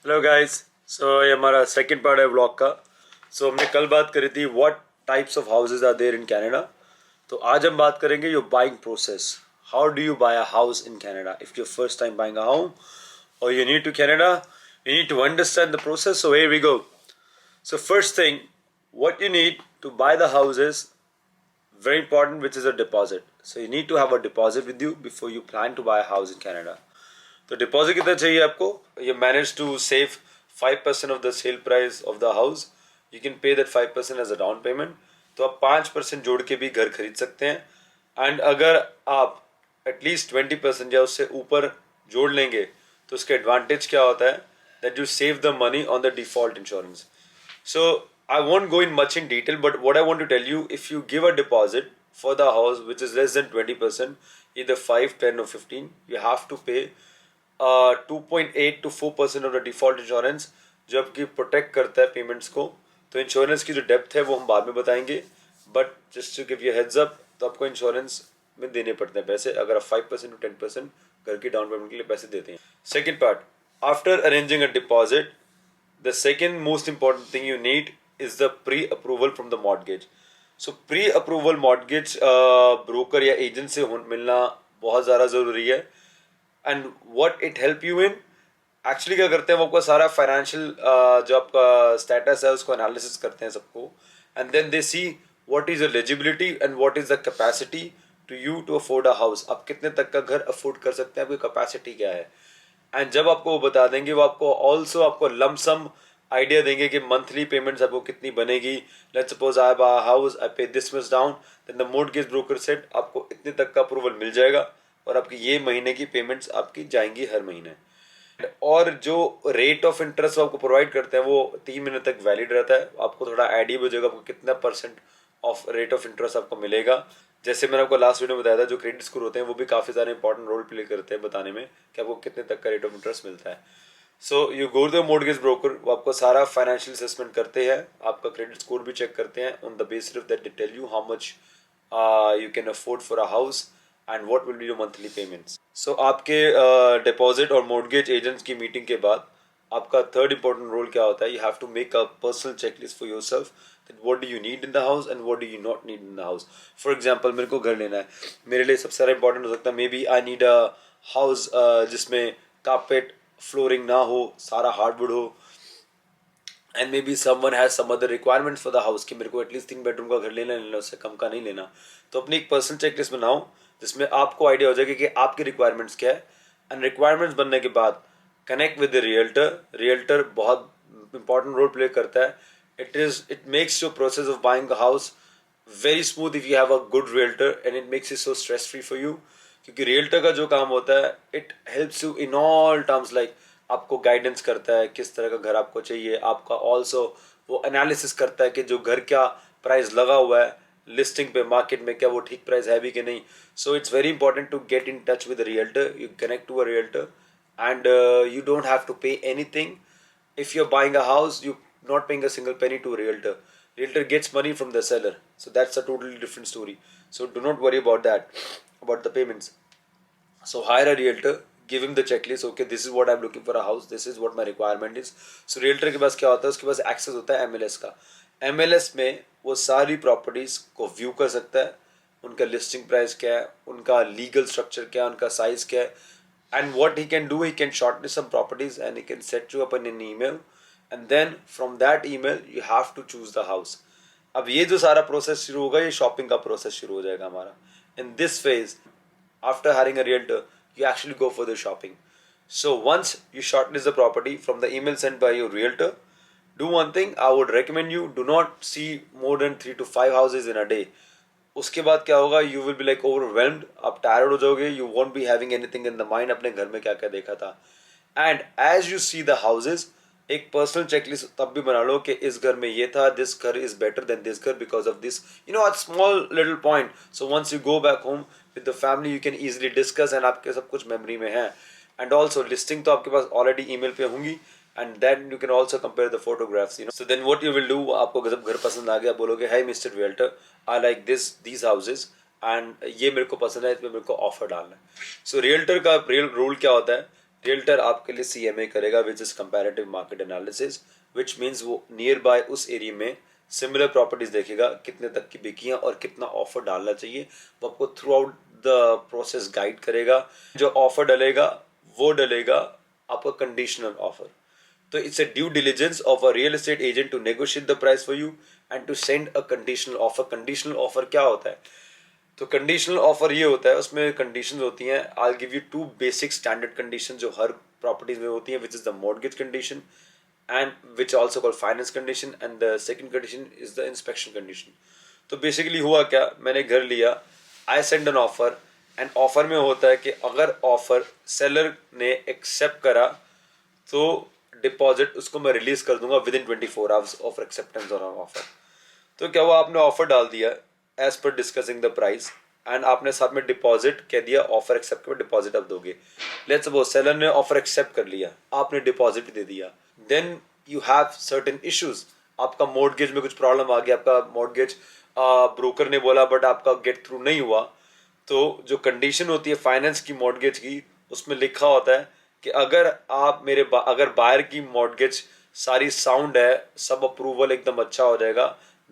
Hello guys. ये हमारा second part है व्लॉग का। हमने कल बात करी थी what types of houses are there in Canada. तो आज हम बात करेंगे your buying process. How do you buy a house in Canada if you first time buying a home और you need to Canada, you need to understand the process. So here we go. So first thing, what you need to buy the house is very important, which is a deposit. So you need to have a deposit with you before you plan to buy a house in Canada. तो deposit कितना चाहिए आपको? You manage to save 5% of the sale price of the house. You can pay that 5% as a down payment. तो आप 5% जोड़ के भी घर खरीद सकते हैं। एंड अगर आप एटलीस्ट 20% या उससे ऊपर जोड़ लेंगे तो उसका एडवांटेज क्या होता है? That you save the money on the default insurance. So I won't go in much in detail, but what I want to tell you, if you give a deposit for the house which is less than 20%, either 5, 10 or 15, you have to pay 2.8 to 4% of the default insurance, जो आपकी protect करता है payments को. तो insurance की जो depth है वो हम बाद में बताएंगे, but just to give you heads up, तो आपको इंश्योरेंस में देने पड़ते हैं पैसे अगर आप 5% टू 10% घर की डाउन पेमेंट के लिए पैसे देते हैं. Second part, after arranging a deposit, the second most important thing you need is the pre-approval from the mortgage. So pre-approval mortgage broker या agent से मिलना बहुत ज़्यादा ज़रूरी है. And what it help you in, actually क्या करते हैं वो आपका सारा फाइनेंशियल जो आपका स्टेटस है उसको एनालिसिस करते हैं सबको, and then they see what is eligibility and what is the capacity to you to afford a house. आप कितने तक का घर अफोर्ड कर सकते हैं, आपकी कैपेसिटी क्या है. एंड जब आपको वो बता देंगे, वो आपको ऑल्सो आपको लमसम आइडिया देंगे कि मंथली पेमेंट्स आपको कितनी बनेगी. Let's suppose I buy house, I pay this much down, then the mortgage broker said आपको इतने तक का अप्रूवल मिल जाएगा और आपकी ये महीने की पेमेंट्स आपकी जाएंगी हर महीने. और जो रेट ऑफ इंटरेस्ट आपको प्रोवाइड करते हैं वो 3 महीने तक वैलिड रहता है. आपको थोड़ा आइडिया हो जाएगा आपको कितना percent of rate of interest आपको मिलेगा. जैसे मैंने आपको लास्ट वीडियो में बताया था, जो क्रेडिट स्कोर होते हैं वो भी काफ़ी सारे इंपॉर्टेंट रोल प्ले करते हैं बताने में कि आपको कितने तक का रेट ऑफ इंटरेस्ट मिलता है. So you go to the mortgage broker, वो आपको सारा फाइनेंशियल असेसमेंट करते हैं, आपका क्रेडिट स्कोर भी चेक करते हैं. On the basis of that they tell you how much you can afford for a house and what will be your monthly payments. So आपके डिपॉजिट और मोर्टगेज एजेंट्स की meeting के बाद आपका third important role क्या होता है? You have to make a personal checklist for yourself that what do you need in the house and what do you not need in the house. For example, मेरे को घर लेना है, मेरे लिए सबसे ज़्यादा इंपॉर्टेंट हो सकता है maybe I need a house जिसमें कारपेट फ्लोरिंग ना हो, सारा हार्डवुड हो, and maybe someone has some other requirements for the house कि मेरे को एटलीस्ट 3 बेडरूम का घर लेना, उससे कम का नहीं लेना. तो अपनी एक पर्सनल चेकलिस्ट बनाओ जिसमें आपको आइडिया हो जाएगा कि आपकी रिक्वायरमेंट्स क्या है. एंड रिक्वायरमेंट्स बनने के बाद कनेक्ट विद द रियल्टर बहुत इंपॉर्टेंट रोल प्ले करता है. It makes your process of buying a house very smooth if you have a good realtor, and it makes it so stress free for you. क्योंकि realtor का जो काम होता है, it helps you in all terms, like आपको guidance करता है किस तरह का घर आपको चाहिए. आपका also वो एनालिसिस करता है कि जो घर क्या प्राइस लगा हुआ है लिस्टिंग पे मार्केट में, क्या वो ठीक प्राइस है भी कि नहीं. So it's very important to get in touch with realtor. You connect to a realtor and you don't have to pay anything. If you're buying a house, you not paying a single penny to a realtor. Realtor gets money from the seller, so that's a totally different story. So do not worry about that, about the payments. So hire a realtor, give him the checklist. Okay, this is what I'm looking for a house, this is what my requirement is. So realtor के पास क्या होता है, उसके पास access होता है MLS का. MLS में वो सारी प्रॉपर्टीज को व्यू कर सकता है, उनका लिस्टिंग प्राइस क्या है, उनका लीगल स्ट्रक्चर क्या है, उनका साइज क्या है. And what he can do, he can shortlist some properties and he can set you up in an email. And then from that email you have to choose the house. अब ये जो सारा process शुरू होगा, ये shopping का process शुरू हो जाएगा हमारा. In this phase, after hiring a realtor, you actually go for the shopping. So once you shortlist the property from the email sent by your realtor, do one thing I would recommend you: do not see more than 3 to 5 houses in a day. उसके बाद क्या होगा, you will be like overwhelmed, आप tired हो जाओगे, you won't be having anything in the mind अपने घर में क्या क्या देखा था. And as you see the houses, एक पर्सनल चेकलिस्ट तब भी बना लो कि इस घर में ये था, दिस घर इज बेटर देन दिस घर because of this, you know, a small little point. So once you go back home with the family, you can easily discuss and आपके सब कुछ मेमोरी में है. एंड ऑल्सो लिस्टिंग तो आपके पास already email पे होंगी, and then you can also compare the photographs, you know. So then what you will do, आपको जब घर पसंद आ गया, बोलोगे hey Mr. Realtor, I like these houses and ये मेरे को पसंद है, इसमें मेरे को ऑफर डालना है. So realtor का रियल रोल क्या होता है? रियल्टर आपके लिए CMA करेगा, which is comparative market analysis, which means वो नियर बाय उस एरिया में सिमिलर प्रॉपर्टीज देखेगा, कितने तक की बिकी हैं और कितना ऑफर डालना चाहिए। वो आपको throughout the process guide करेगा। जो ऑफर डलेगा वो डलेगा आपका कंडीशनल ऑफर। तो it's a due diligence of a real estate agent to negotiate the price for you and to send a conditional offer. Conditional offer क्या होता है? तो कंडीशनल ऑफर ये होता है, उसमें कंडीशंस होती हैं। I give you two basic standard condition जो हर प्रॉपर्टीज में होती हैं, which is the mortgage condition and which also called finance condition, and the second condition is the inspection condition. तो बेसिकली हुआ क्या, मैंने घर लिया, I send an offer, and offer में होता है कि अगर ऑफर सेलर ने एक्सेप्ट करा तो डिपॉजिट उसको मैं रिलीज कर दूंगा with in 24 hours of acceptance on offer. तो क्या हुआ, आपने ऑफर डाल दिया as per discussing the price, and आपने साथ में डिपॉजिट कह दिया, ऑफर एक्सेप्ट कर डिपॉजिट अब दोगे। लेट्स सपोज सेलर ने ऑफर एक्सेप्ट कर लिया, आपने डिपॉजिट दे दिया, then you have certain issues. आपका मॉर्गेज में कुछ प्रॉब्लम आ गया, आपका मॉर्गेज ब्रोकर ने बोला बट आपका गेट थ्रू नहीं हुआ। तो जो कंडीशन होती है फाइनेंस की मॉर्गेज की, उसमें लिखा होता है कि अगर आप अगर बायर की मॉर्गेज सारी साउंड है, सब अप्रूवल एकदम अच्छा हो जाएगा,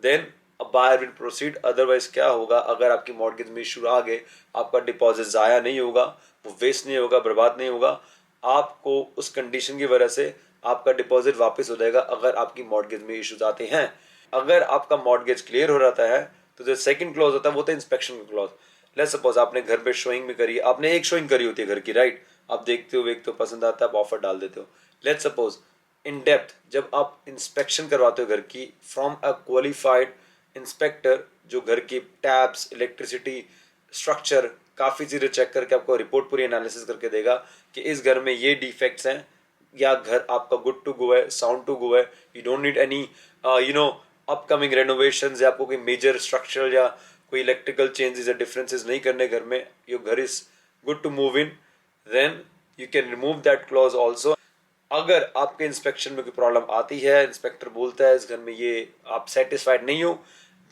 then buyer will proceed. Otherwise क्या होगा, अगर आपकी मॉर्गेज में इशू आ गए, आपका डिपॉजिट ज़ाया नहीं होगा, वो वेस्ट नहीं होगा, बर्बाद नहीं होगा, आपको उस कंडीशन की वजह से आपका डिपॉजिट वापस हो जाएगा अगर आपकी मॉर्गेज में इश्यूज आते हैं। अगर आपका मॉर्गेज क्लियर हो जाता है तो जो सेकंड क्लॉज होता है वो होता है इंस्पेक्शन का क्लॉज। लेट्स सपोज आपने घर पे शोइंग भी करी, आपने एक शोइंग करी होती है घर की, राइट? आप देखते हो, वेखते हो, पसंद आता है, आप ऑफर डाल देते हो। लेट्स सपोज इन डेप्थ जब आप इंस्पेक्शन करवाते हो घर की फ्रॉम अ क्वालिफाइड इंस्पेक्टर, जो घर की टैप्स, इलेक्ट्रिसिटी, स्ट्रक्चर, काफ़ी चीज़ें चेक करके आपको रिपोर्ट पूरी एनालिसिस करके देगा कि इस घर में ये डिफेक्ट्स हैं, या घर आपका गुड टू गो है, साउंड टू गो है, you don't need any upcoming renovations, या आपको कोई मेजर स्ट्रक्चरल या कोई इलेक्ट्रिकल चेंजेस या डिफरेंसेस नहीं करने घर में, योर घर is good to move in, then you can remove that clause also. अगर आपके इंस्पेक्शन में कोई प्रॉब्लम आती है, इंस्पेक्टर बोलता है इस घर में ये आप सेटिस्फाइड नहीं हो,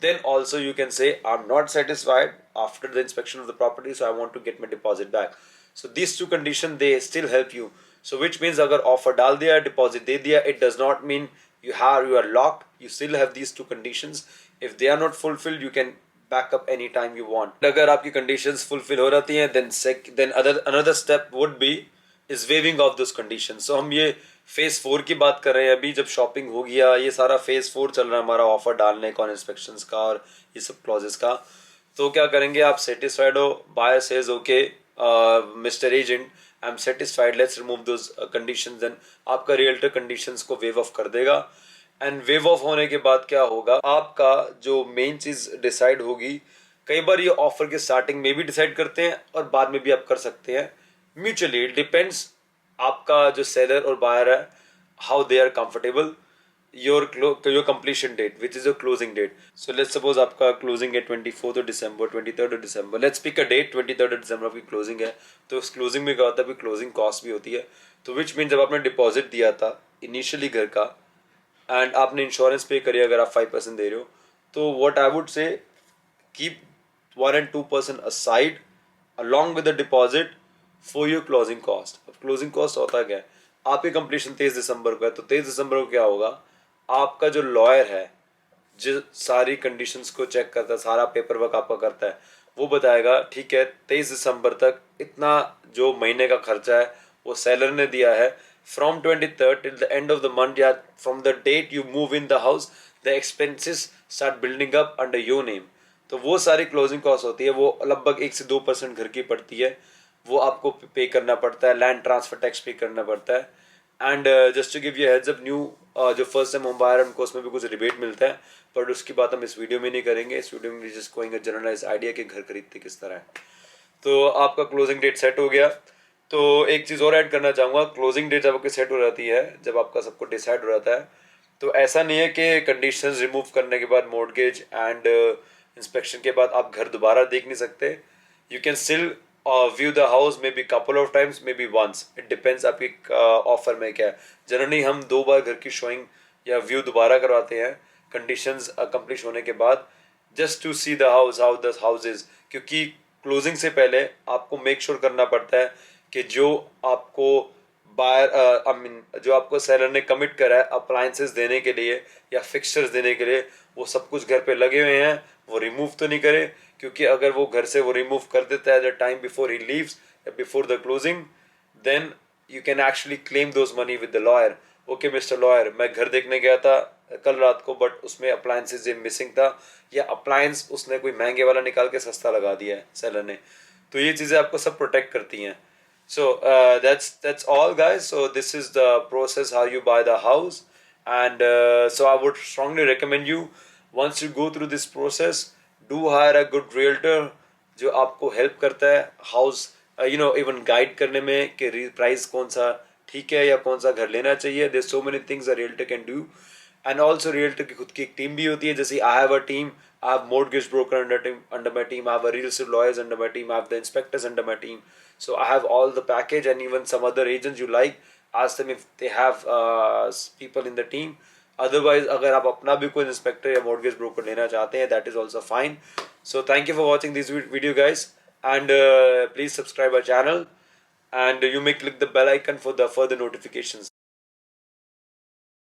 then also you can say I'm not satisfied after the inspection of the property, so I want to get my deposit back. So these two conditions they still help you. So which means अगर offer डाल दिया, deposit दे दिया, it does not mean you are locked. You still have these two conditions. If they are not fulfilled, you can back up anytime you want. अगर आपकी conditions fulfill हो जाती हैं, then another step would be is waiving of those conditions. So हम ये phase 4 की बात कर रहे हैं अभी, जब शॉपिंग हो गया, ये सारा फेज 4 चल रहा है हमारा ऑफर डालने का, इंस्पेक्शन का और ये सब क्लॉजेस का। तो क्या करेंगे, आप सेटिस्फाइड हो, buyer says okay mister agent I am satisfied, let's remove those conditions, then आपका रियल्टर कंडीशंस को वेव ऑफ कर देगा। एंड वेव ऑफ होने के बाद क्या होगा, आपका जो मेन चीज डिसाइड होगी, कई बार ये ऑफर के स्टार्टिंग में भी डिसाइड करते हैं और बाद में भी आप कर सकते हैं, म्यूचुअली इट डिपेंड्स आपका जो सेलर और बायर है, how they are comfortable, your completion date which is your closing date. So let's suppose आपका क्लोजिंग है 24 दिसंबर, 23 दिसंबर, लेट्स पिक अ डेट, 23 दिसंबर आपकी क्लोजिंग है। तो उस क्लोजिंग में क्या होता है, क्लोजिंग कॉस्ट भी होती है। तो विच मीन जब आपने डिपॉजिट दिया था इनिशियली घर का, एंड आपने इंश्योरेंस पे करी, अगर आप 5% दे रहे हो, तो what I would say keep 1 and 2% aside along with the deposit for your closing cost। अब क्लोजिंग कॉस्ट होता क्या है, आपकी कंप्लीशन 23 दिसंबर को है, तो 23 दिसंबर को क्या होगा, आपका जो लॉयर है जो सारी कंडीशंस को चेक करता है, सारा पेपर वर्क आपका करता है, वो बताएगा ठीक है 23 दिसंबर तक इतना जो महीने का खर्चा है वो सेलर ने दिया है, from 23rd till the end of the month, या from the date you move in the house the expenses start building up under your name. तो वो सारी क्लोजिंग कॉस्ट होती है, वो लगभग 1 से 2% घर की पड़ती है, वो आपको पे करना पड़ता है, लैंड ट्रांसफर टैक्स पे करना पड़ता है। And just to give you heads up, new जो फर्स्ट टाइम होम बायर है उनको उसमें भी कुछ रिबेट मिलता है, पर उसकी बात हम इस वीडियो में नहीं करेंगे। इस वीडियो में just going a generalize idea कि घर खरीदते किस तरह है। तो आपका क्लोजिंग डेट सेट हो गया। तो एक चीज़ और ऐड करना चाहूँगा, क्लोजिंग डेट जब आपकी सेट हो जाती है, जब आपका सब कुछ डिसाइड हो जाता है, तो ऐसा नहीं है कि कंडीशंस रिमूव करने के बाद मॉर्गेज एंड इंस्पेक्शन के बाद आप घर दोबारा देख नहीं सकते। You can still view the house maybe couple of times, maybe once, it depends आपकी ऑफर में क्या है। जनरली हम 2 बार घर की शोइंग या व्यू दोबारा करवाते हैं कंडीशंस कंप्लीट होने के बाद, just to see the house how the house is, क्योंकि क्लोजिंग से पहले आपको मेक श्योर करना पड़ता है कि जो आपको बायर आई मीन जो आपको सेलर ने कमिट करा है अप्लायंसेस देने के लिए या फिक्सचर्स देने के लिए, वो सब कुछ घर पे लगे हुए हैं, वो रिमूव तो नहीं करे, क्योंकि अगर वो घर से वो रिमूव कर देता है the time before he leaves या before the closing, then you can actually claim those money with the lawyer. Okay mister lawyer, मैं घर देखने गया था कल रात को, बट उसमें अप्लायंसेज मिसिंग था, या अप्लायंस उसने कोई महंगे वाला निकाल के सस्ता लगा दिया है सेलर ने. तो ये चीज़ें आपको सब प्रोटेक्ट करती हैं. So that's all, guys. So this is the process how you buy the house, and so I would strongly recommend you, once you go through this process, do hire a good realtor जो आपको help करता है house even guide करने में कि price कौन सा ठीक है या कौन सा घर लेना चाहिए. There so many things a realtor can do. And also realtor की खुद की एक टीम भी होती है. जैसे I have a team, I have mortgage broker under my team. I have a real estate lawyers under my team. I have the inspectors under my team. So I have all the package, and even some other agents you like, ask them if they have people in the team. Otherwise, अगर आप अपना भी कोई inspector या mortgage broker लेना चाहते हैं, that is also fine. So thank you for watching this video, guys, and please subscribe our channel, and you may click the bell icon for the further notifications.